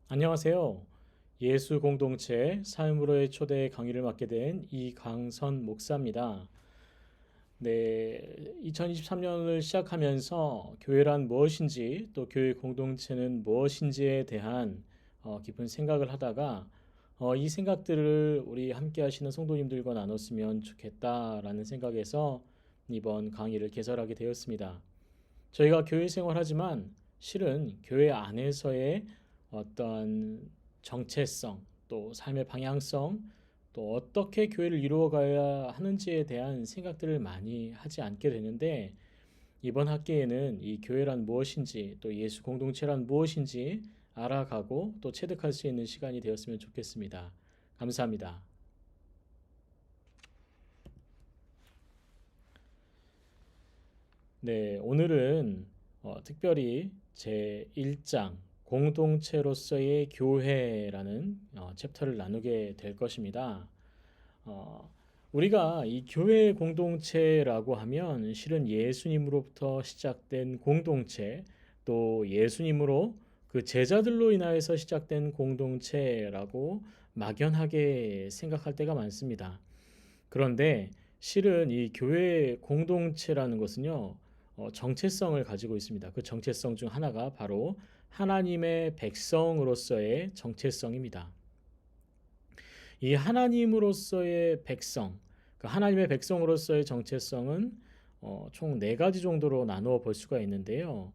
안녕하세요. 예수 공동체 삶으로의 초대 강의를 맡게 된 이강선 목사입니다. 네, 2023년을 시작하면서 교회란 무엇인지 또 교회 공동체는 무엇인지에 대한 깊은 생각을 하다가 이 생각들을 우리 함께 하시는 성도님들과 나눴으면 좋겠다라는 생각에서 이번 강의를 개설하게 되었습니다. 저희가 교회 생활하지만 실은 교회 안에서의 어떤 정체성, 또 삶의 방향성, 또 어떻게 교회를 이루어가야 하는지에 대한 생각들을 많이 하지 않게 되는데 이번 학기에는 이 교회란 무엇인지 또 예수 공동체란 무엇인지 알아가고 또 체득할 수 있는 시간이 되었으면 좋겠습니다. 감사합니다. 네, 오늘은 특별히 제 1장 공동체로서의 교회라는 챕터를 나누게 될 것입니다. 어, 우리가 이 교회 공동체라고 하면 실은 예수님으로부터 시작된 공동체, 또 예수님으로 그 제자들로 인하여서 시작된 공동체라고 막연하게 생각할 때가 많습니다. 그런데 실은 이 교회 공동체라는 것은요, 정체성을 가지고 있습니다. 그 정체성 중 하나가 바로 하나님의 백성으로서의 정체성입니다. 이 하나님으로서의 백성, 그 하나님의 백성으로서의 정체성은 총 네 가지 정도로 나누어 볼 수가 있는데요.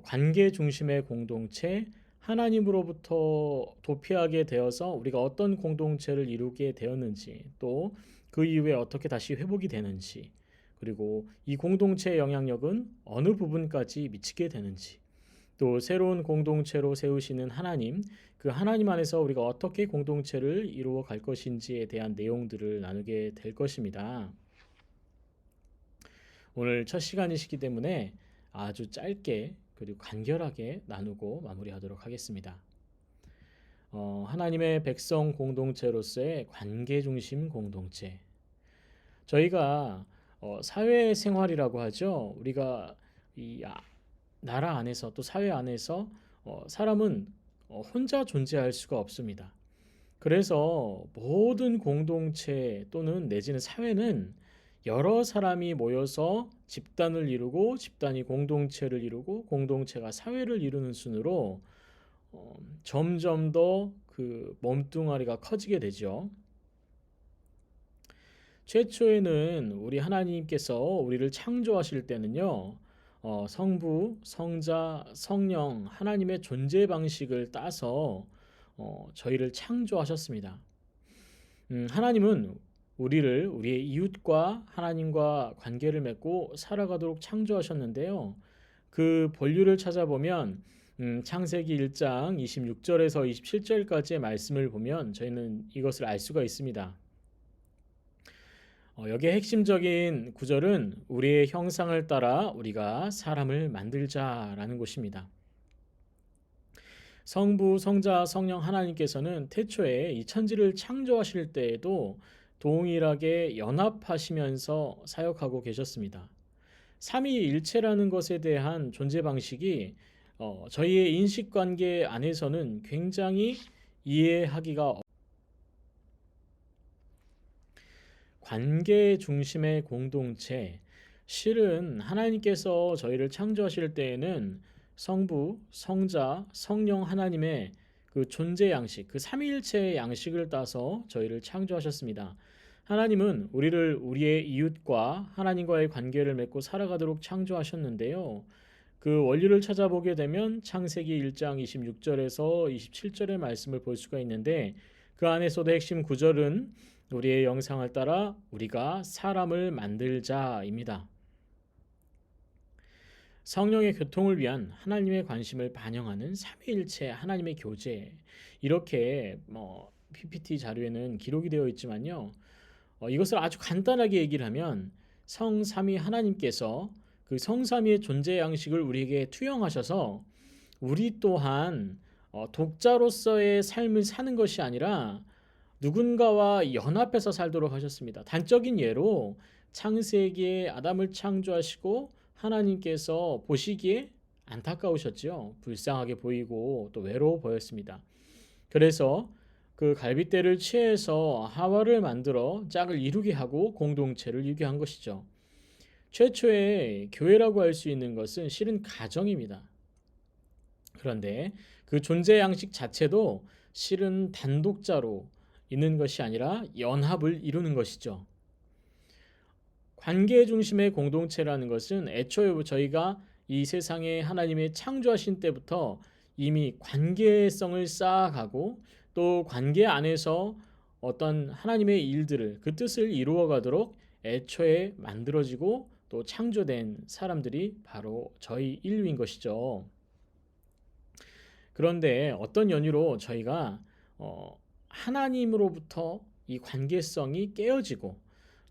관계 중심의 공동체, 하나님으로부터 도피하게 되어서 우리가 어떤 공동체를 이루게 되었는지, 또 그 이후에 어떻게 다시 회복이 되는지, 그리고 이 공동체의 영향력은 어느 부분까지 미치게 되는지, 또 새로운 공동체로 세우시는 하나님, 그 하나님 안에서 우리가 어떻게 공동체를 이루어 갈 것인지에 대한 내용들을 나누게 될 것입니다. 오늘 첫 시간이시기 때문에 아주 짧게 그리고 간결하게 나누고 마무리하도록 하겠습니다. 하나님의 백성 공동체로서의 관계 중심 공동체. 저희가 사회생활이라고 하죠. 우리가 이 나라 안에서 또 사회 안에서 사람은 혼자 존재할 수가 없습니다. 그래서 모든 공동체 또는 내지는 사회는 여러 사람이 모여서 집단을 이루고 집단이 공동체를 이루고 공동체가 사회를 이루는 순으로 점점 더 그 몸뚱아리가 커지게 되죠. 최초에는 우리 하나님께서 우리를 창조하실 때는요, 성부, 성자, 성령, 하나님의 존재 방식을 따서 저희를 창조하셨습니다. 하나님은 우리를 우리의 이웃과 하나님과 관계를 맺고 살아가도록 창조하셨는데요. 그 본류를 찾아보면 창세기 1장 26절에서 27절까지의 말씀을 보면 저희는 이것을 알 수가 있습니다. 여기에 핵심적인 구절은 우리의 형상을 따라 우리가 사람을 만들자라는 것입니다. 성부, 성자, 성령 하나님께서는 태초에 이 천지를 창조하실 때에도 동일하게 연합하시면서 사역하고 계셨습니다. 삼위일체라는 것에 대한 존재 방식이 저희의 인식관계 안에서는 굉장히 이해하기가 관계 중심의 공동체, 실은 하나님께서 저희를 창조하실 때에는 성부, 성자, 성령 하나님의 그 존재 양식, 그 삼위일체의 양식을 따서 저희를 창조하셨습니다. 하나님은 우리를 우리의 이웃과 하나님과의 관계를 맺고 살아가도록 창조하셨는데요. 그 원리를 찾아보게 되면 창세기 1장 26절에서 27절의 말씀을 볼 수가 있는데 그 안에서도 핵심 구절은 우리의 영상을 따라 우리가 사람을 만들자입니다. 성령의 교통을 위한 하나님의 관심을 반영하는 삼위일체 하나님의 교제, 이렇게 PPT 자료에는 기록이 되어 있지만요. 이것을 아주 간단하게 얘기를 하면 성삼위 하나님께서 그 성삼위의 존재 양식을 우리에게 투영하셔서 우리 또한 독자로서의 삶을 사는 것이 아니라 누군가와 연합해서 살도록 하셨습니다. 단적인 예로 창세기에 아담을 창조하시고 하나님께서 보시기에 안타까우셨죠. 불쌍하게 보이고 또 외로워 보였습니다. 그래서 그 갈빗대를 취해서 하와를 만들어 짝을 이루게 하고 공동체를 유기한 것이죠. 최초의 교회라고 할 수 있는 것은 실은 가정입니다. 그런데 그 존재 양식 자체도 실은 단독자로 있는 것이 아니라 연합을 이루는 것이죠. 관계 중심의 공동체라는 것은 애초에 저희가 이 세상에 하나님의 창조하신 때부터 이미 관계성을 쌓아가고 또 관계 안에서 어떤 하나님의 일들을 그 뜻을 이루어가도록 애초에 만들어지고 또 창조된 사람들이 바로 저희 인류인 것이죠. 그런데 어떤 연유로 저희가 하나님으로부터 이 관계성이 깨어지고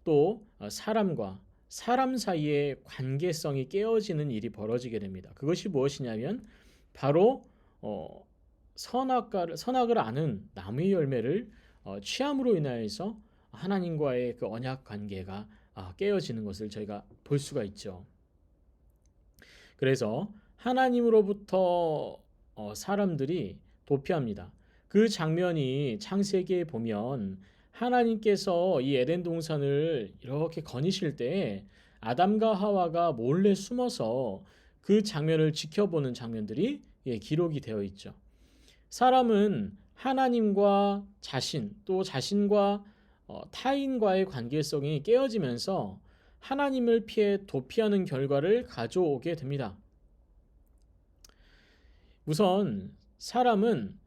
또 사람과 사람 사이의 관계성이 깨어지는 일이 벌어지게 됩니다. 그것이 무엇이냐면 바로 선악을 아는 나무의 열매를 취함으로 인하여서 하나님과의 그 언약 관계가 깨어지는 것을 저희가 볼 수가 있죠. 그래서 하나님으로부터 사람들이 도피합니다. 그 장면이 창세기에 보면 하나님께서 이 에덴 동산을 이렇게 거니실 때 아담과 하와가 몰래 숨어서 그 장면을 지켜보는 장면들이 기록이 되어 있죠. 사람은 하나님과 자신 또 자신과 타인과의 관계성이 깨어지면서 하나님을 피해 도피하는 결과를 가져오게 됩니다. 우선 사람은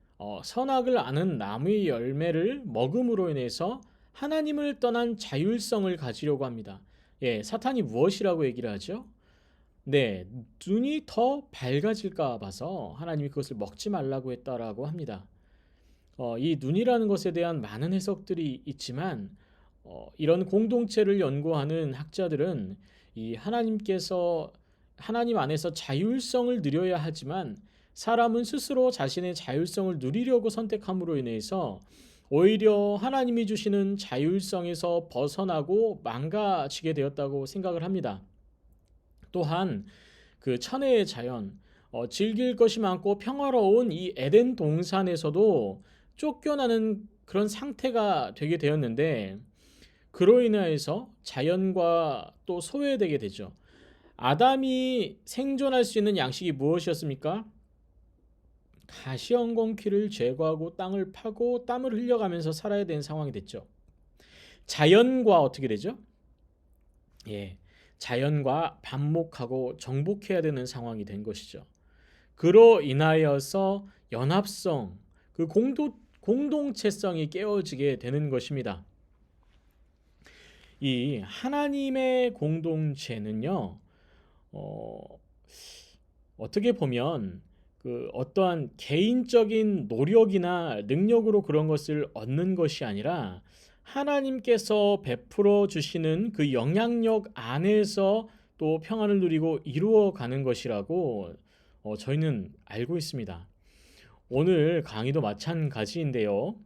선악을 아는 나무의 열매를 먹음으로 인해서 하나님을 떠난 자율성을 가지려고 합니다. 사탄이 무엇이라고 얘기를 하죠? 네, 눈이 더 밝아질까 봐서 하나님이 그것을 먹지 말라고 했다라고 합니다. 이 눈이라는 것에 대한 많은 해석들이 있지만 이런 공동체를 연구하는 학자들은 이 하나님 안에서 자율성을 누려야 하지만 사람은 스스로 자신의 자율성을 누리려고 선택함으로 인해서 오히려 하나님이 주시는 자율성에서 벗어나고 망가지게 되었다고 생각을 합니다. 또한 그 천혜의 자연, 즐길 것이 많고 평화로운 이 에덴 동산에서도 쫓겨나는 그런 상태가 되게 되었는데 그로 인하여서 자연과 또 소외되게 되죠. 아담이 생존할 수 있는 양식이 무엇이었습니까? 가시엉겅퀴를 제거하고 땅을 파고 땀을 흘려가면서 살아야 되는 상황이 됐죠. 자연과 어떻게 되죠? 자연과 반목하고 정복해야 되는 상황이 된 것이죠. 그로 인하여서 연합성, 그 공동체성이 깨어지게 되는 것입니다. 이 하나님의 공동체는요, 어떻게 보면 그 어떠한 개인적인 노력이나 능력으로 그런 것을 얻는 것이 아니라 하나님께서 베풀어 주시는 그 영향력 안에서 또 평안을 누리고 이루어가는 것이라고 저희는 알고 있습니다. 오늘 강의도 마찬가지인데요.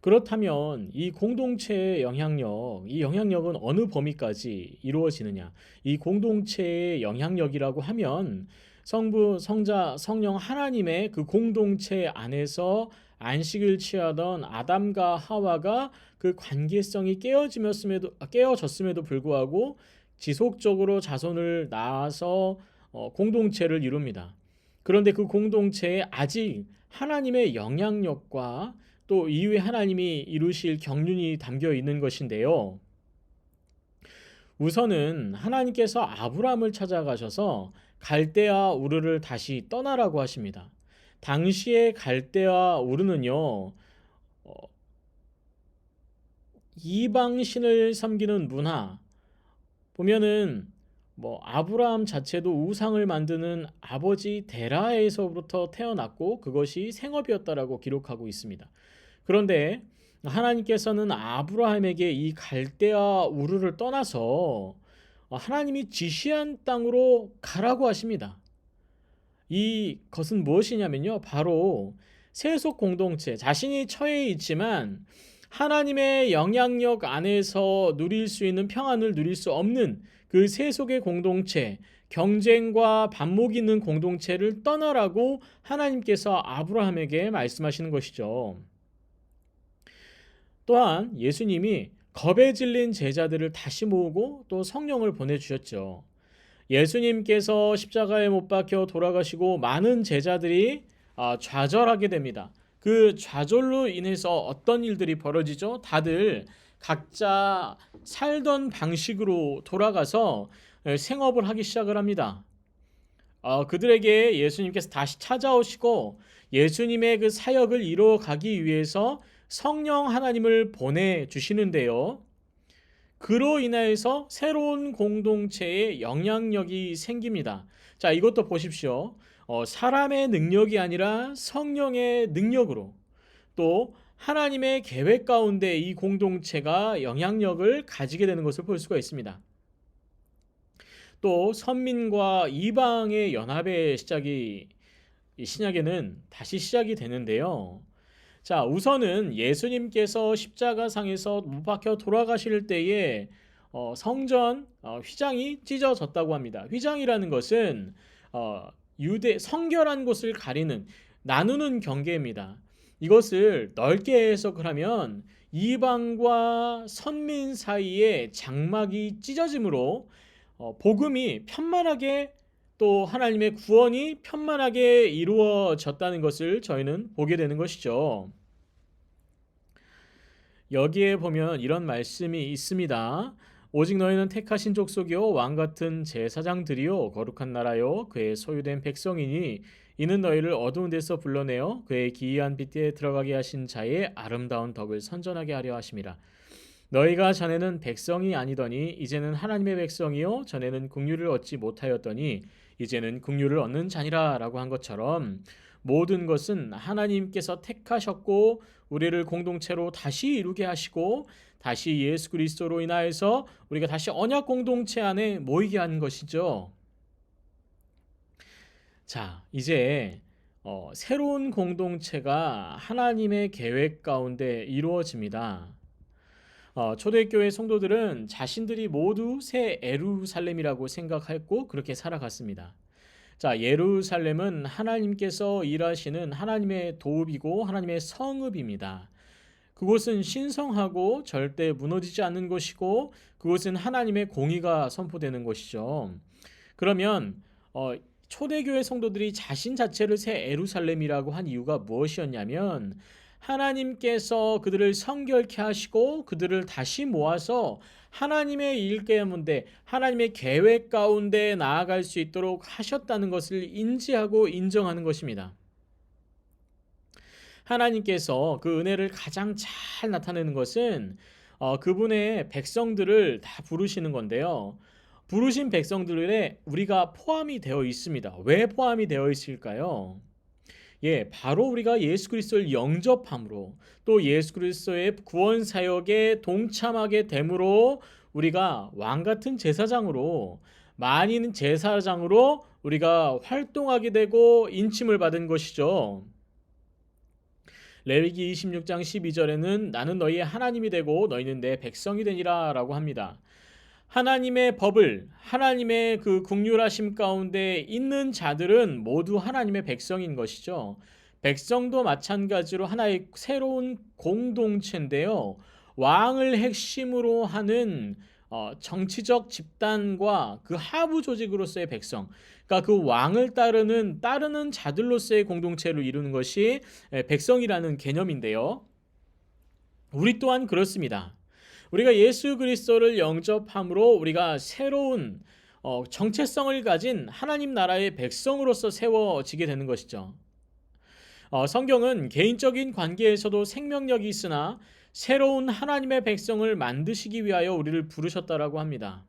그렇다면 이 공동체의 영향력, 이 영향력은 어느 범위까지 이루어지느냐? 이 공동체의 영향력이라고 하면 성부, 성자, 성령 하나님의 그 공동체 안에서 안식을 취하던 아담과 하와가 그 관계성이 깨어졌음에도 불구하고 지속적으로 자손을 낳아서 공동체를 이룹니다. 그런데 그 공동체에 아직 하나님의 영향력과 또 이후에 하나님이 이루실 경륜이 담겨 있는 것인데요. 우선은 하나님께서 아브라함을 찾아가셔서 갈대아 우르를 다시 떠나라고 하십니다. 당시의 갈대아 우르는요, 이방신을 섬기는 문화, 보면은 아브라함 자체도 우상을 만드는 아버지 데라에서부터 태어났고 그것이 생업이었다라고 기록하고 있습니다. 그런데 하나님께서는 아브라함에게 이 갈대아 우르를 떠나서 하나님이 지시한 땅으로 가라고 하십니다. 이것은 무엇이냐면요, 바로 세속 공동체, 자신이 처해 있지만 하나님의 영향력 안에서 누릴 수 있는 평안을 누릴 수 없는 그 세속의 공동체, 경쟁과 반목 있는 공동체를 떠나라고 하나님께서 아브라함에게 말씀하시는 것이죠. 또한 예수님이 겁에 질린 제자들을 다시 모으고 또 성령을 보내주셨죠. 예수님께서 십자가에 못 박혀 돌아가시고 많은 제자들이 좌절하게 됩니다. 그 좌절로 인해서 어떤 일들이 벌어지죠? 다들 각자 살던 방식으로 돌아가서 생업을 하기 시작을 합니다. 그들에게 예수님께서 다시 찾아오시고 예수님의 그 사역을 이루어가기 위해서 성령 하나님을 보내주시는데요. 그로 인하여서 새로운 공동체의 영향력이 생깁니다. 자, 이것도 보십시오. 사람의 능력이 아니라 성령의 능력으로 또 하나님의 계획 가운데 이 공동체가 영향력을 가지게 되는 것을 볼 수가 있습니다. 또 선민과 이방의 연합의 시작이 이 신약에는 다시 시작이 되는데요. 자, 우선은 예수님께서 십자가상에서 못 박혀 돌아가실 때에 성전 휘장이 찢어졌다고 합니다. 휘장이라는 것은 유대 성결한 곳을 가리는 나누는 경계입니다. 이것을 넓게 해석을 하면 이방과 선민 사이에 장막이 찢어짐으로 복음이 편만하게 또 하나님의 구원이 편만하게 이루어졌다는 것을 저희는 보게 되는 것이죠. 여기에 보면 이런 말씀이 있습니다. 오직 너희는 택하신 족속이요 왕 같은 제사장들이요 거룩한 나라요 그의 소유된 백성이니 이는 너희를 어두운 데서 불러내어 그의 기이한 빛에 들어가게 하신 자의 아름다운 덕을 선전하게 하려 하심이라. 너희가 전에는 백성이 아니더니 이제는 하나님의 백성이요 전에는 긍휼을 얻지 못하였더니 이제는 긍휼을 얻는 자니라 라고 한 것처럼 모든 것은 하나님께서 택하셨고 우리를 공동체로 다시 이루게 하시고 다시 예수 그리스도로 인하여서 우리가 다시 언약 공동체 안에 모이게 한 것이죠. 자, 이제 새로운 공동체가 하나님의 계획 가운데 이루어집니다. 초대교회 성도들은 자신들이 모두 새 예루살렘이라고 생각했고 그렇게 살아갔습니다. 자, 예루살렘은 하나님께서 일하시는 하나님의 도읍이고 하나님의 성읍입니다. 그곳은 신성하고 절대 무너지지 않는 곳이고 그곳은 하나님의 공의가 선포되는 곳이죠. 그러면 초대교회 성도들이 자신 자체를 새 예루살렘이라고 한 이유가 무엇이었냐면 하나님께서 그들을 성결케 하시고 그들을 다시 모아서 하나님의 일 가운데 하나님의 계획 가운데 나아갈 수 있도록 하셨다는 것을 인지하고 인정하는 것입니다. 하나님께서 그 은혜를 가장 잘 나타내는 것은 그분의 백성들을 다 부르시는 건데요. 부르신 백성들에 우리가 포함이 되어 있습니다. 왜 포함이 되어 있을까요? 바로 우리가 예수 그리스도를 영접함으로 또 예수 그리스도의 구원 사역에 동참하게 됨으로 우리가 왕 같은 제사장으로 많은 제사장으로 우리가 활동하게 되고 인침을 받은 것이죠. 레위기 26장 12절에는 나는 너희의 하나님이 되고 너희는 내 백성이 되니라 라고 합니다. 하나님의 법을 하나님의 그 긍휼하심 가운데 있는 자들은 모두 하나님의 백성인 것이죠. 백성도 마찬가지로 하나의 새로운 공동체인데요. 왕을 핵심으로 하는 정치적 집단과 그 하부 조직으로서의 백성, 그러니까 그 왕을 따르는 자들로서의 공동체를 이루는 것이 백성이라는 개념인데요. 우리 또한 그렇습니다. 우리가 예수 그리스도를 영접함으로 우리가 새로운 정체성을 가진 하나님 나라의 백성으로서 세워지게 되는 것이죠. 성경은 개인적인 관계에서도 생명력이 있으나 새로운 하나님의 백성을 만드시기 위하여 우리를 부르셨다라고 합니다.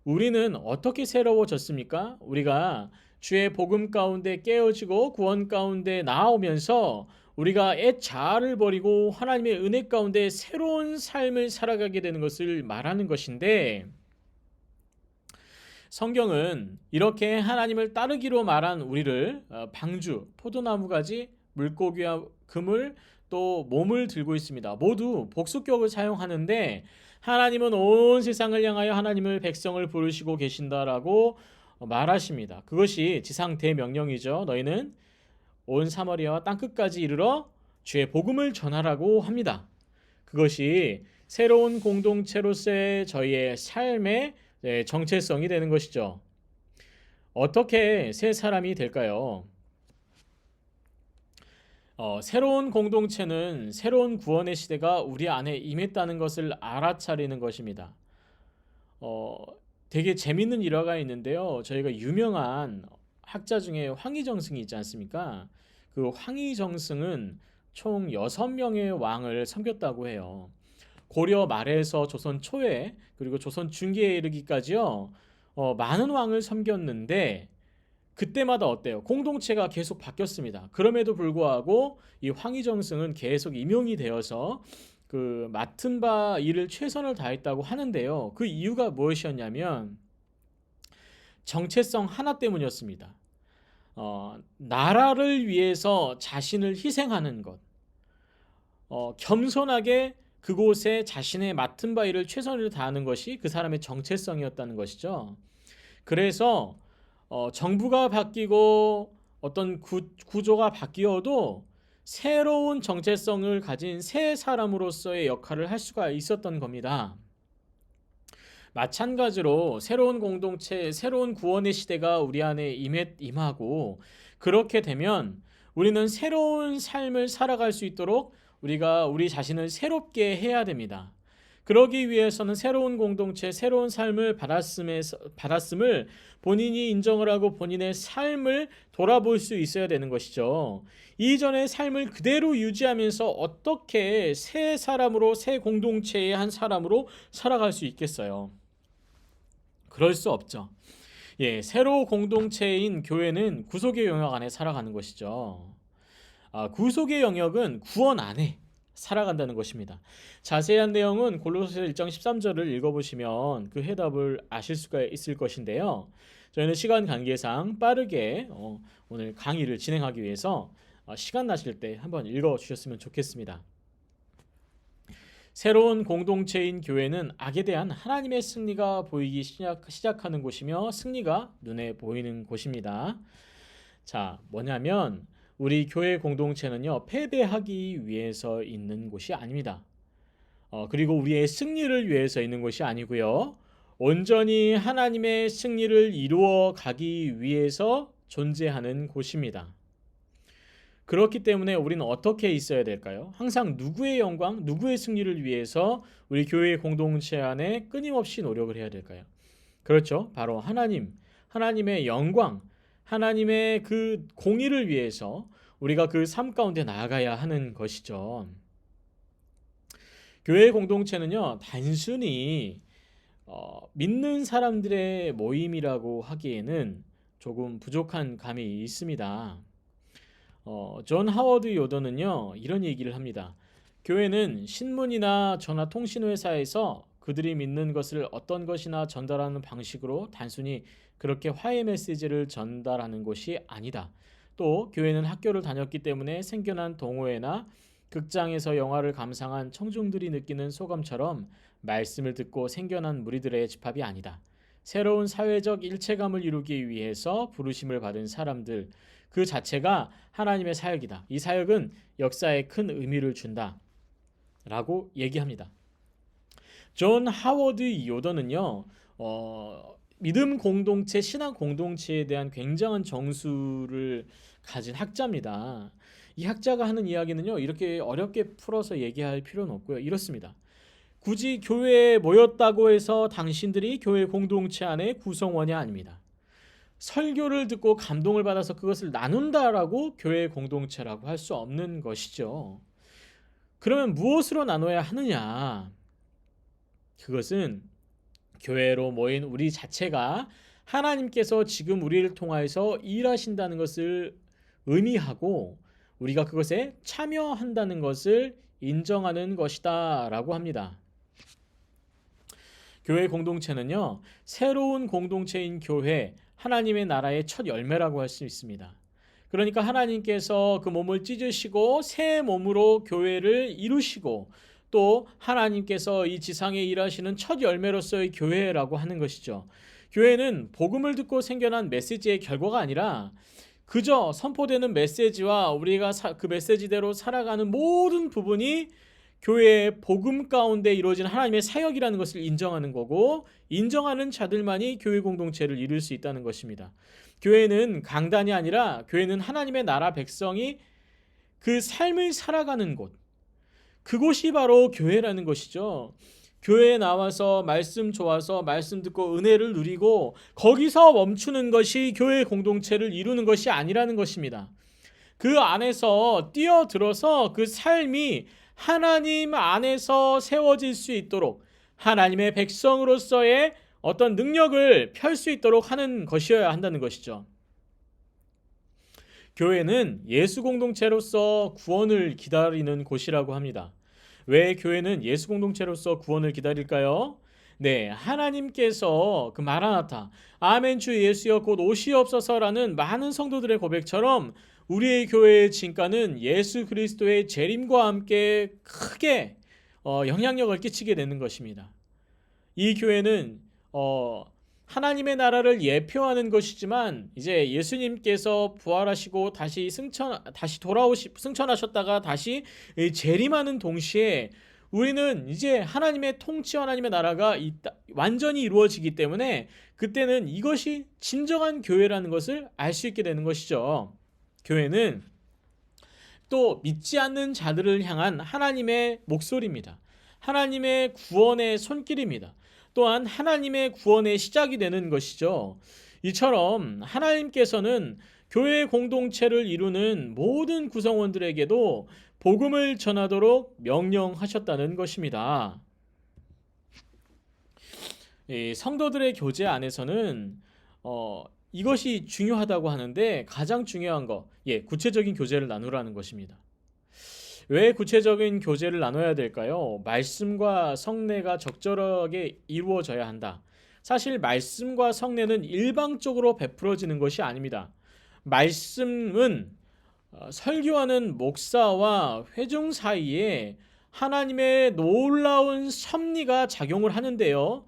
우리는 어떻게 새로워졌습니까? 우리가 주의 복음 가운데 깨어지고 구원 가운데 나아오면서 우리가 옛 자아를 버리고 하나님의 은혜 가운데 새로운 삶을 살아가게 되는 것을 말하는 것인데 성경은 이렇게 하나님을 따르기로 말한 우리를 방주, 포도나무 가지, 물고기와 그물 또 몸을 들고 있습니다. 모두 복수격을 사용하는데 하나님은 온 세상을 향하여 하나님을 백성을 부르시고 계신다라고 말하십니다. 그것이 지상 대명령이죠. 너희는 온 사마리아와 땅끝까지 이르러 주의 복음을 전하라고 합니다. 그것이 새로운 공동체로서의 저희의 삶의 정체성이 되는 것이죠. 어떻게 새 사람이 될까요? 새로운 공동체는 새로운 구원의 시대가 우리 안에 임했다는 것을 알아차리는 것입니다. 어, 되게 재밌는 일화가 있는데요. 저희가 유명한 학자 중에 황희정승이 있지 않습니까? 그 황희정승은 총 6명의 왕을 섬겼다고 해요. 고려 말에서 조선 초에 그리고 조선 중기에 이르기까지요. 많은 왕을 섬겼는데 그때마다 어때요? 공동체가 계속 바뀌었습니다. 그럼에도 불구하고 이 황희정승은 계속 임용이 되어서 그 맡은 바 일을 최선을 다했다고 하는데요. 그 이유가 무엇이었냐면 정체성 하나 때문이었습니다. 나라를 위해서 자신을 희생하는 것, 겸손하게 그곳에 자신의 맡은 바 일을 최선을 다하는 것이 그 사람의 정체성이었다는 것이죠. 그래서 정부가 바뀌고 어떤 구조가 바뀌어도 새로운 정체성을 가진 새 사람으로서의 역할을 할 수가 있었던 겁니다. 마찬가지로 새로운 공동체, 새로운 구원의 시대가 우리 안에 임하고 그렇게 되면 우리는 새로운 삶을 살아갈 수 있도록 우리가 우리 자신을 새롭게 해야 됩니다. 그러기 위해서는 새로운 공동체, 새로운 삶을 받았음을 본인이 인정을 하고 본인의 삶을 돌아볼 수 있어야 되는 것이죠. 이전의 삶을 그대로 유지하면서 어떻게 새 사람으로, 새 공동체의 한 사람으로 살아갈 수 있겠어요? 그럴 수 없죠. 새로 공동체인 교회는 구속의 영역 안에 살아가는 것이죠. 구속의 영역은 구원 안에 살아간다는 것입니다. 자세한 내용은 골로새서 1장 13절을 읽어보시면 그 해답을 아실 수가 있을 것인데요. 저희는 시간 관계상 빠르게 오늘 강의를 진행하기 위해서 시간 나실 때 한번 읽어주셨으면 좋겠습니다. 새로운 공동체인 교회는 악에 대한 하나님의 승리가 보이기 시작하는 곳이며 승리가 눈에 보이는 곳입니다. 자, 뭐냐면 우리 교회 공동체는요, 패배하기 위해서 있는 곳이 아닙니다. 그리고 우리의 승리를 위해서 있는 곳이 아니고요. 온전히 하나님의 승리를 이루어 가기 위해서 존재하는 곳입니다. 그렇기 때문에 우리는 어떻게 있어야 될까요? 항상 누구의 영광, 누구의 승리를 위해서 우리 교회 공동체 안에 끊임없이 노력을 해야 될까요? 그렇죠. 바로 하나님의 영광, 하나님의 그 공의를 위해서 우리가 그 삶 가운데 나아가야 하는 것이죠. 교회 공동체는요, 단순히 믿는 사람들의 모임이라고 하기에는 조금 부족한 감이 있습니다. 존 하워드 요더는요, 이런 얘기를 합니다. 교회는 신문이나 전화 통신 회사에서 그들이 믿는 것을 어떤 것이나 전달하는 방식으로 단순히 그렇게 화해 메시지를 전달하는 것이 아니다. 또 교회는 학교를 다녔기 때문에 생겨난 동호회나 극장에서 영화를 감상한 청중들이 느끼는 소감처럼 말씀을 듣고 생겨난 무리들의 집합이 아니다. 새로운 사회적 일체감을 이루기 위해서 부르심을 받은 사람들 그 자체가 하나님의 사역이다. 이 사역은 역사에 큰 의미를 준다. 라고 얘기합니다. 존 하워드 요더는요. 믿음 공동체, 신앙 공동체에 대한 굉장한 정수를 가진 학자입니다. 이 학자가 하는 이야기는요. 이렇게 어렵게 풀어서 얘기할 필요는 없고요. 이렇습니다. 굳이 교회에 모였다고 해서 당신들이 교회 공동체 안에 구성원이 아닙니다. 설교를 듣고 감동을 받아서 그것을 나눈다라고 교회 공동체라고 할 수 없는 것이죠. 그러면 무엇으로 나눠야 하느냐? 그것은 교회로 모인 우리 자체가 하나님께서 지금 우리를 통하여서 일하신다는 것을 의미하고 우리가 그것에 참여한다는 것을 인정하는 것이다 라고 합니다. 교회 공동체는요, 새로운 공동체인 교회, 하나님의 나라의 첫 열매라고 할 수 있습니다. 그러니까 하나님께서 그 몸을 찢으시고 새 몸으로 교회를 이루시고 또 하나님께서 이 지상에 일하시는 첫 열매로서의 교회라고 하는 것이죠. 교회는 복음을 듣고 생겨난 메시지의 결과가 아니라 그저 선포되는 메시지와 우리가 그 메시지대로 살아가는 모든 부분이 교회의 복음 가운데 이루어진 하나님의 사역이라는 것을 인정하는 거고, 인정하는 자들만이 교회 공동체를 이룰 수 있다는 것입니다. 교회는 강단이 아니라 교회는 하나님의 나라 백성이 그 삶을 살아가는 곳, 그곳이 바로 교회라는 것이죠. 교회에 나와서 말씀 좋아서 말씀 듣고 은혜를 누리고 거기서 멈추는 것이 교회 공동체를 이루는 것이 아니라는 것입니다. 그 안에서 뛰어들어서 그 삶이 하나님 안에서 세워질 수 있도록 하나님의 백성으로서의 어떤 능력을 펼 수 있도록 하는 것이어야 한다는 것이죠. 교회는 예수 공동체로서 구원을 기다리는 곳이라고 합니다. 왜 교회는 예수 공동체로서 구원을 기다릴까요? 네, 하나님께서 그 마라나타, 아멘 주 예수여 곧 오시옵소서라는 많은 성도들의 고백처럼 우리의 교회의 진가는 예수 그리스도의 재림과 함께 크게 영향력을 끼치게 되는 것입니다. 이 교회는 하나님의 나라를 예표하는 것이지만 이제 예수님께서 부활하시고 다시 승천하셨다가 다시 재림하는 동시에 우리는 이제 하나님의 통치와 하나님의 나라가 완전히 이루어지기 때문에 그때는 이것이 진정한 교회라는 것을 알 수 있게 되는 것이죠. 교회는 또 믿지 않는 자들을 향한 하나님의 목소리입니다. 하나님의 구원의 손길입니다. 또한 하나님의 구원의 시작이 되는 것이죠. 이처럼 하나님께서는 교회 공동체를 이루는 모든 구성원들에게도 복음을 전하도록 명령하셨다는 것입니다. 이 성도들의 교제 안에서는 이것이 중요하다고 하는데 가장 중요한 거, 구체적인 교제를 나누라는 것입니다. 왜 구체적인 교제를 나눠야 될까요? 말씀과 성례가 적절하게 이루어져야 한다. 사실 말씀과 성례는 일방적으로 베풀어지는 것이 아닙니다. 말씀은 설교하는 목사와 회중 사이에 하나님의 놀라운 섭리가 작용을 하는데요.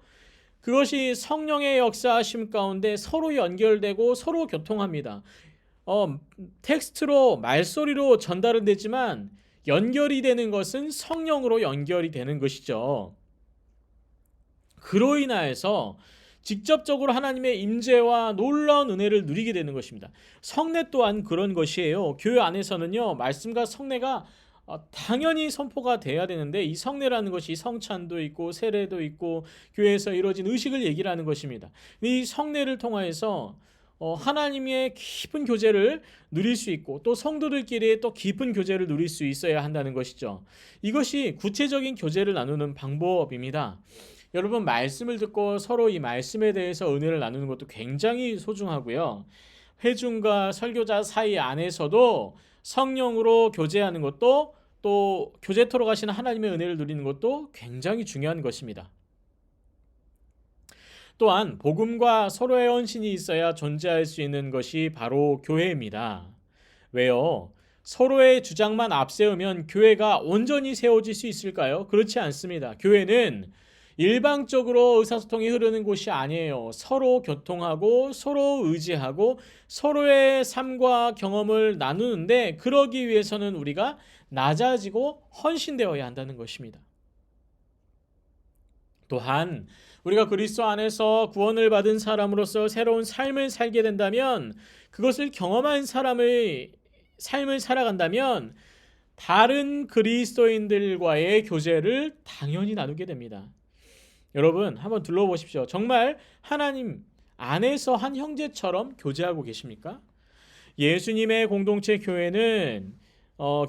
그것이 성령의 역사하심 가운데 서로 연결되고 서로 교통합니다. 텍스트로 말소리로 전달은 되지만 연결이 되는 것은 성령으로 연결이 되는 것이죠. 그로 인하여서 직접적으로 하나님의 임재와 놀라운 은혜를 누리게 되는 것입니다. 성례 또한 그런 것이에요. 교회 안에서는요, 말씀과 성례가 당연히 선포가 돼야 되는데 이 성례라는 것이 성찬도 있고 세례도 있고 교회에서 이루어진 의식을 얘기를 하는 것입니다. 이 성례를 통하여서 하나님의 깊은 교제를 누릴 수 있고 또 성도들끼리 또 깊은 교제를 누릴 수 있어야 한다는 것이죠. 이것이 구체적인 교제를 나누는 방법입니다. 여러분, 말씀을 듣고 서로 이 말씀에 대해서 은혜를 나누는 것도 굉장히 소중하고요. 회중과 설교자 사이 안에서도 성령으로 교제하는 것도 또 교제토록 하시는 하나님의 은혜를 누리는 것도 굉장히 중요한 것입니다. 또한 복음과 서로의 헌신이 있어야 존재할 수 있는 것이 바로 교회입니다. 왜요? 서로의 주장만 앞세우면 교회가 온전히 세워질 수 있을까요? 그렇지 않습니다. 교회는 일방적으로 의사소통이 흐르는 곳이 아니에요. 서로 교통하고 서로 의지하고 서로의 삶과 경험을 나누는데 그러기 위해서는 우리가 낮아지고 헌신되어야 한다는 것입니다. 또한 우리가 그리스도 안에서 구원을 받은 사람으로서 새로운 삶을 살게 된다면 그것을 경험한 사람의 삶을 살아간다면 다른 그리스도인들과의 교제를 당연히 나누게 됩니다. 여러분, 한번 둘러보십시오. 정말 하나님 안에서 한 형제처럼 교제하고 계십니까? 예수님의 공동체 교회는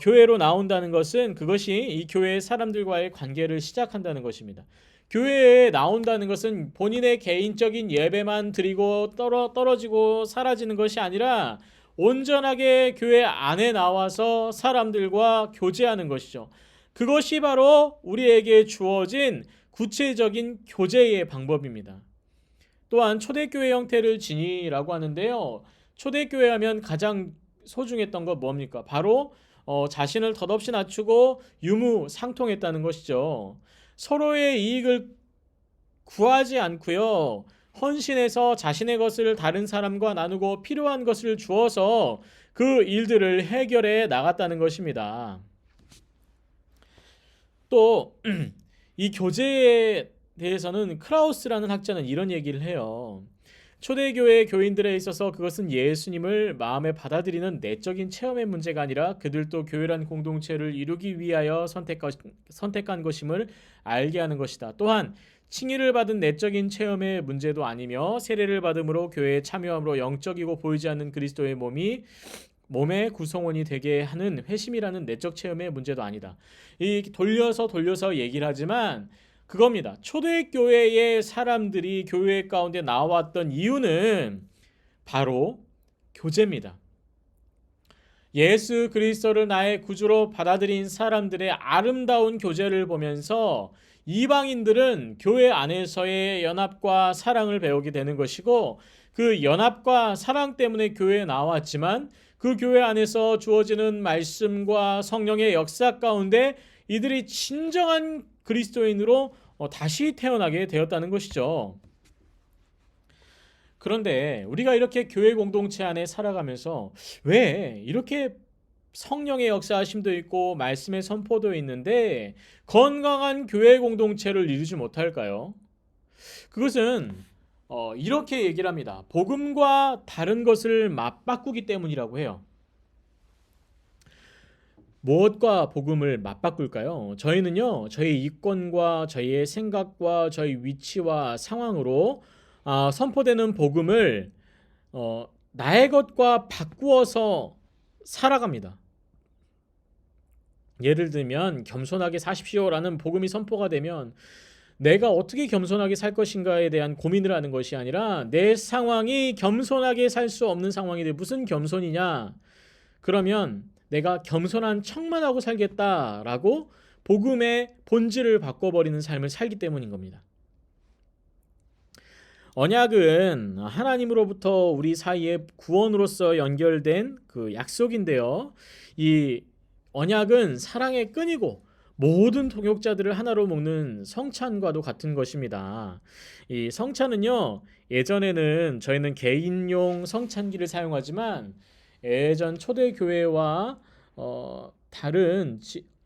교회로 나온다는 것은 그것이 이 교회의 사람들과의 관계를 시작한다는 것입니다. 교회에 나온다는 것은 본인의 개인적인 예배만 드리고 떨어지고 사라지는 것이 아니라 온전하게 교회 안에 나와서 사람들과 교제하는 것이죠. 그것이 바로 우리에게 주어진 구체적인 교제의 방법입니다. 또한 초대교회 형태를 지니라고 하는데요. 초대교회 하면 가장 소중했던 건 뭡니까? 바로 자신을 덧없이 낮추고 유무상통했다는 것이죠. 서로의 이익을 구하지 않고요. 헌신해서 자신의 것을 다른 사람과 나누고 필요한 것을 주어서 그 일들을 해결해 나갔다는 것입니다. 또 이 교제에 대해서는 크라우스라는 학자는 이런 얘기를 해요. 초대교회 교인들에 있어서 그것은 예수님을 마음에 받아들이는 내적인 체험의 문제가 아니라 그들도 교회란 공동체를 이루기 위하여 선택한 것임을 알게 하는 것이다. 또한 칭의를 받은 내적인 체험의 문제도 아니며 세례를 받음으로 교회에 참여함으로 영적이고 보이지 않는 그리스도의 몸의 구성원이 되게 하는 회심이라는 내적 체험의 문제도 아니다. 이 돌려서 얘기를 하지만 그겁니다. 초대교회의 사람들이 교회 가운데 나왔던 이유는 바로 교제입니다. 예수 그리스도를 나의 구주로 받아들인 사람들의 아름다운 교제를 보면서 이방인들은 교회 안에서의 연합과 사랑을 배우게 되는 것이고, 그 연합과 사랑 때문에 교회에 나왔지만 그 교회 안에서 주어지는 말씀과 성령의 역사 가운데 이들이 진정한 그리스도인으로 다시 태어나게 되었다는 것이죠. 그런데 우리가 이렇게 교회 공동체 안에 살아가면서 왜 이렇게 성령의 역사하심도 있고 말씀의 선포도 있는데 건강한 교회 공동체를 이루지 못할까요? 그것은 이렇게 얘기를 합니다. 복음과 다른 것을 맞바꾸기 때문이라고 해요. 무엇과 복음을 맞바꿀까요? 저희는요, 저희 이권과 저희의 생각과 저희 위치와 상황으로 선포되는 복음을 나의 것과 바꾸어서 살아갑니다. 예를 들면 겸손하게 사십시오라는 복음이 선포가 되면 내가 어떻게 겸손하게 살 것인가에 대한 고민을 하는 것이 아니라 내 상황이 겸손하게 살 수 없는 상황인데 무슨 겸손이냐? 그러면 내가 겸손한 척만 하고 살겠다라고 복음의 본질을 바꿔버리는 삶을 살기 때문인 겁니다. 언약은 하나님으로부터 우리 사이에 구원으로서 연결된 그 약속인데요. 이 언약은 사랑의 끈이고 모든 동역자들을 하나로 묶는 성찬과도 같은 것입니다. 이 성찬은요, 예전에는 저희는 개인용 성찬기를 사용하지만 예전 초대교회와 다른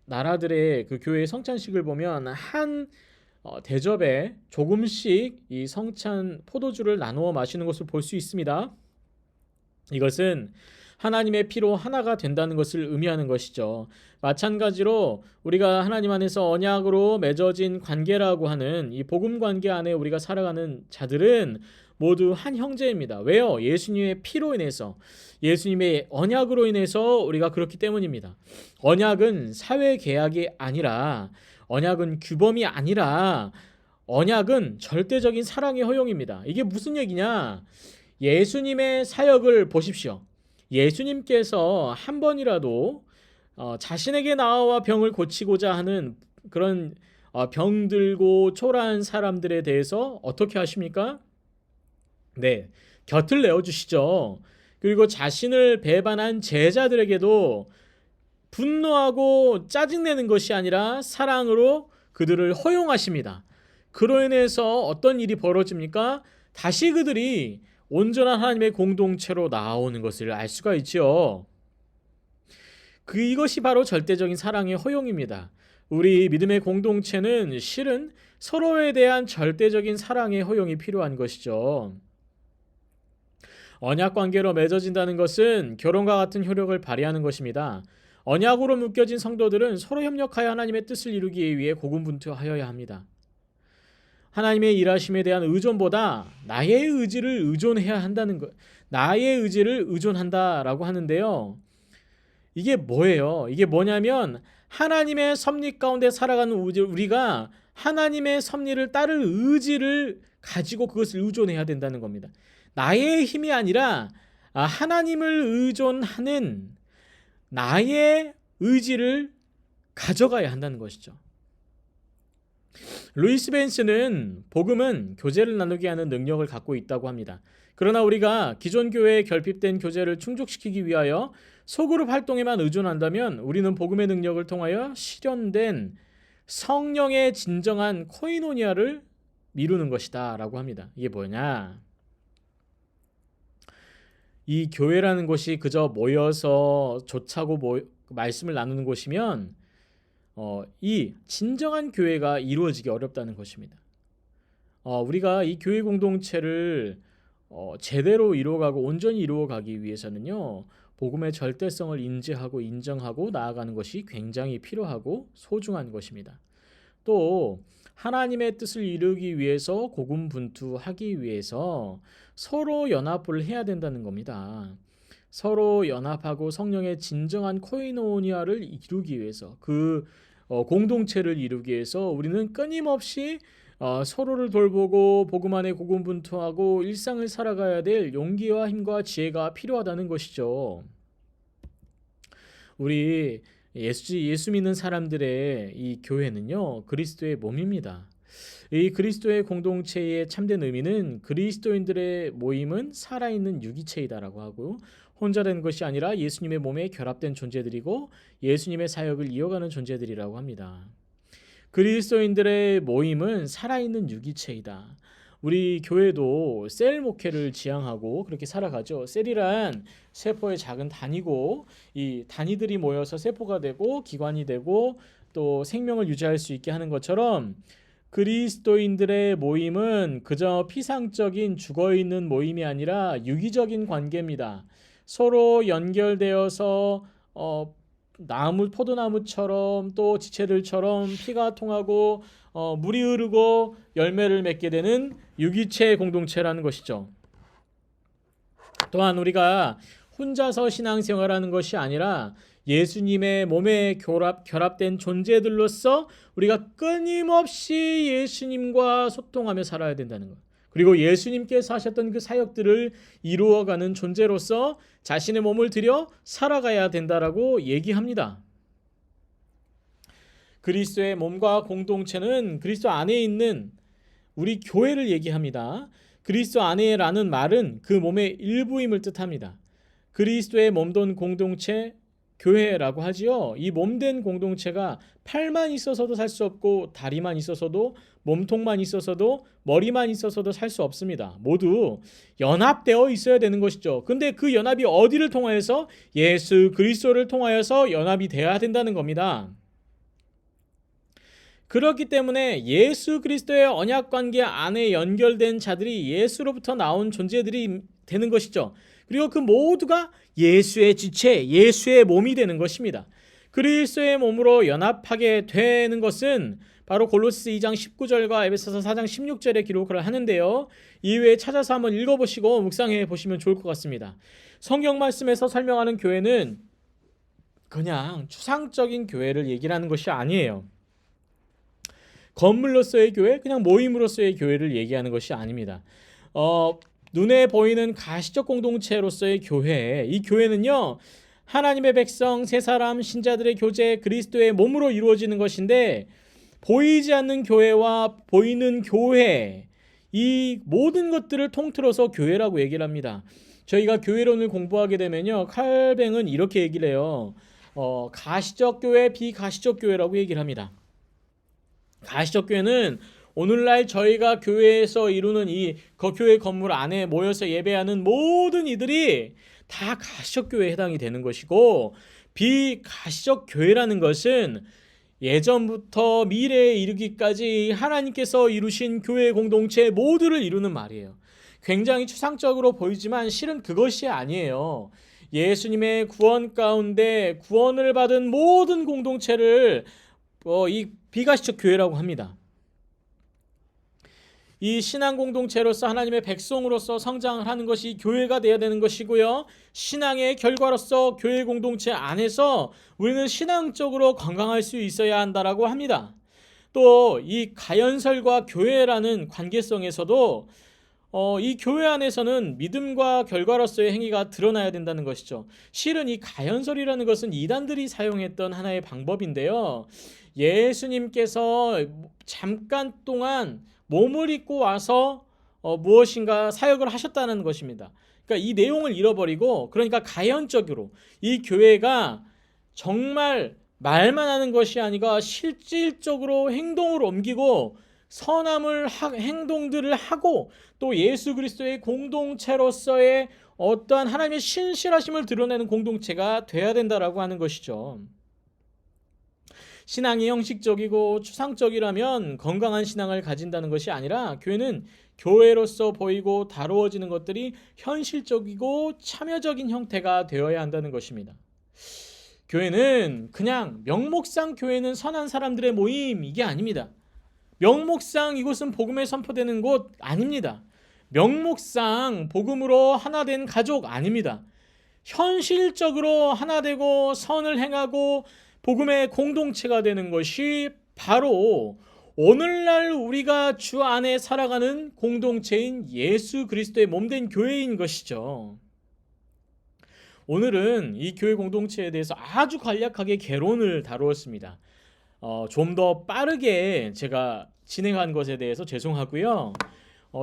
나라들의 그 교회의 성찬식을 보면 한 대접에 조금씩 이 성찬 포도주를 나누어 마시는 것을 볼 수 있습니다. 이것은 하나님의 피로 하나가 된다는 것을 의미하는 것이죠. 마찬가지로 우리가 하나님 안에서 언약으로 맺어진 관계라고 하는 이 복음 관계 안에 우리가 살아가는 자들은 모두 한 형제입니다. 왜요? 예수님의 피로 인해서, 예수님의 언약으로 인해서 우리가 그렇기 때문입니다. 언약은 사회 계약이 아니라, 언약은 규범이 아니라, 언약은 절대적인 사랑의 허용입니다. 이게 무슨 얘기냐? 예수님의 사역을 보십시오. 예수님께서 한 번이라도 자신에게 나와 병을 고치고자 하는 그런 병들고 초라한 사람들에 대해서 어떻게 하십니까? 네, 곁을 내어주시죠. 그리고 자신을 배반한 제자들에게도 분노하고 짜증내는 것이 아니라 사랑으로 그들을 허용하십니다. 그로 인해서 어떤 일이 벌어집니까? 다시 그들이 온전한 하나님의 공동체로 나오는 것을 알 수가 있죠. 이것이 바로 절대적인 사랑의 허용입니다. 우리 믿음의 공동체는 실은 서로에 대한 절대적인 사랑의 허용이 필요한 것이죠. 언약 관계로 맺어진다는 것은 결혼과 같은 효력을 발휘하는 것입니다. 언약으로 묶여진 성도들은 서로 협력하여 하나님의 뜻을 이루기 위해 고군분투하여야 합니다. 하나님의 일하심에 대한 의존보다 나의 의지를 의존해야 한다는 것, 나의 의지를 의존한다라고 하는데요. 이게 뭐예요? 이게 뭐냐면 하나님의 섭리 가운데 살아가는 우리가 하나님의 섭리를 따를 의지를 가지고 그것을 의존해야 된다는 겁니다. 나의 힘이 아니라 하나님을 의존하는 나의 의지를 가져가야 한다는 것이죠. 루이스 벤스는 복음은 교제를 나누게 하는 능력을 갖고 있다고 합니다. 그러나 우리가 기존 교회에 결핍된 교제를 충족시키기 위하여 소그룹 활동에만 의존한다면 우리는 복음의 능력을 통하여 실현된 성령의 진정한 코이노니아를 미루는 것이다 라고 합니다. 이게 뭐냐? 이 교회라는 곳이 그저 모여서 조차고 말씀을 나누는 곳이면 이 진정한 교회가 이루어지기 어렵다는 것입니다. 우리가 이 교회 공동체를 제대로 이루어가고 온전히 이루어가기 위해서는요, 복음의 절대성을 인지하고 인정하고 나아가는 것이 굉장히 필요하고 소중한 것입니다. 또 하나님의 뜻을 이루기 위해서 고군분투하기 위해서 서로 연합을 해야 된다는 겁니다. 서로 연합하고 성령의 진정한 코이노니아를 이루기 위해서 그 공동체를 이루기 위해서 우리는 끊임없이 서로를 돌보고 복음 안에 고군분투하고 일상을 살아가야 될 용기와 힘과 지혜가 필요하다는 것이죠. 우리 예수 믿는 사람들의 이 교회는요, 그리스도의 몸입니다. 이 그리스도의 공동체의 참된 의미는 그리스도인들의 모임은 살아있는 유기체이다라고 하고, 혼자 된 것이 아니라 예수님의 몸에 결합된 존재들이고 예수님의 사역을 이어가는 존재들이라고 합니다. 그리스도인들의 모임은 살아있는 유기체이다. 우리 교회도 셀 목회를 지향하고 그렇게 살아가죠. 셀이란 세포의 작은 단위고, 이 단위들이 모여서 세포가 되고 기관이 되고 또 생명을 유지할 수 있게 하는 것처럼 그리스도인들의 모임은 그저 피상적인 죽어있는 모임이 아니라 유기적인 관계입니다. 서로 연결되어서 포도나무처럼 또 지체들처럼 피가 통하고 물이 흐르고 열매를 맺게 되는 유기체 공동체라는 것이죠. 또한 우리가 혼자서 신앙생활하는 것이 아니라 예수님의 몸에 결합된 존재들로서 우리가 끊임없이 예수님과 소통하며 살아야 된다는 것. 그리고 예수님께서 하셨던 그 사역들을 이루어가는 존재로서 자신의 몸을 들여 살아가야 된다라고 얘기합니다. 그리스도의 몸과 공동체는 그리스도 안에 있는 우리 교회를 얘기합니다. 그리스도 안에라는 말은 그 몸의 일부임을 뜻합니다. 그리스도의 몸된 공동체, 교회라고 하지요. 이 몸된 공동체가 팔만 있어서도 살 수 없고 다리만 있어서도 몸통만 있어서도 머리만 있어서도 살 수 없습니다. 모두 연합되어 있어야 되는 것이죠. 근데 그 연합이 어디를 통하여서? 예수 그리스도를 통하여서 연합이 되어야 된다는 겁니다. 그렇기 때문에 예수 그리스도의 언약 관계 안에 연결된 자들이 예수로부터 나온 존재들이 되는 것이죠. 그리고 그 모두가 예수의 지체, 예수의 몸이 되는 것입니다. 그리스도의 몸으로 연합하게 되는 것은 바로 골로새 2장 19절과 에베소서 4장 16절에 기록을 하는데요. 이외에 찾아서 한번 읽어보시고 묵상해 보시면 좋을 것 같습니다. 성경 말씀에서 설명하는 교회는 그냥 추상적인 교회를 얘기를 하는 것이 아니에요. 건물로서의 교회, 그냥 모임으로서의 교회를 얘기하는 것이 아닙니다. 눈에 보이는 가시적 공동체로서의 교회, 이 교회는요, 하나님의 백성, 세 사람, 신자들의 교제, 그리스도의 몸으로 이루어지는 것인데, 보이지 않는 교회와 보이는 교회, 이 모든 것들을 통틀어서 교회라고 얘기를 합니다. 저희가 교회론을 공부하게 되면요, 칼뱅은 이렇게 얘기를 해요. 가시적 교회, 비가시적 교회라고 얘기를 합니다. 가시적 교회는 오늘날 저희가 교회에서 이루는 그 교회 건물 안에 모여서 예배하는 모든 이들이 다 가시적 교회에 해당이 되는 것이고, 비가시적 교회라는 것은 예전부터 미래에 이르기까지 하나님께서 이루신 교회 공동체 모두를 이루는 말이에요. 굉장히 추상적으로 보이지만 실은 그것이 아니에요. 예수님의 구원 가운데 구원을 받은 모든 공동체를 이 비가시적 교회라고 합니다. 이 신앙 공동체로서 하나님의 백성으로서 성장을 하는 것이 교회가 되어야 되는 것이고요. 신앙의 결과로서 교회 공동체 안에서 우리는 신앙적으로 건강할 수 있어야 한다라고 합니다. 또 이 가연설과 교회라는 관계성에서도 이 교회 안에서는 믿음과 결과로서의 행위가 드러나야 된다는 것이죠. 실은 이 가연설이라는 것은 이단들이 사용했던 하나의 방법인데요. 예수님께서 잠깐 동안 몸을 입고 와서 무엇인가 사역을 하셨다는 것입니다. 그러니까 이 내용을 잃어버리고, 그러니까 가연적으로 이 교회가 정말 말만 하는 것이 아니라 실질적으로 행동을 옮기고 행동들을 하고 또 예수 그리스도의 공동체로서의 어떠한 하나님의 신실하심을 드러내는 공동체가 돼야 된다라고 하는 것이죠. 신앙이 형식적이고 추상적이라면 건강한 신앙을 가진다는 것이 아니라, 교회는 교회로서 보이고 다루어지는 것들이 현실적이고 참여적인 형태가 되어야 한다는 것입니다. 교회는 그냥 명목상 교회는 선한 사람들의 모임, 이게 아닙니다. 명목상 이곳은 복음에 선포되는 곳 아닙니다. 명목상 복음으로 하나 된 가족 아닙니다. 현실적으로 하나 되고 선을 행하고 복음의 공동체가 되는 것이 바로 오늘날 우리가 주 안에 살아가는 공동체인 예수 그리스도의 몸된 교회인 것이죠. 오늘은 이 교회 공동체에 대해서 아주 간략하게 개론을 다루었습니다. 좀 더 빠르게 제가 진행한 것에 대해서 죄송하고요.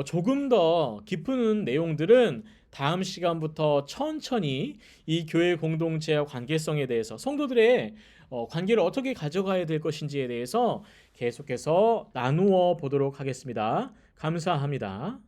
조금 더 깊은 내용들은 다음 시간부터 천천히 이 교회 공동체와 관계성에 대해서, 성도들의 관계를 어떻게 가져가야 될 것인지에 대해서 계속해서 나누어 보도록 하겠습니다. 감사합니다.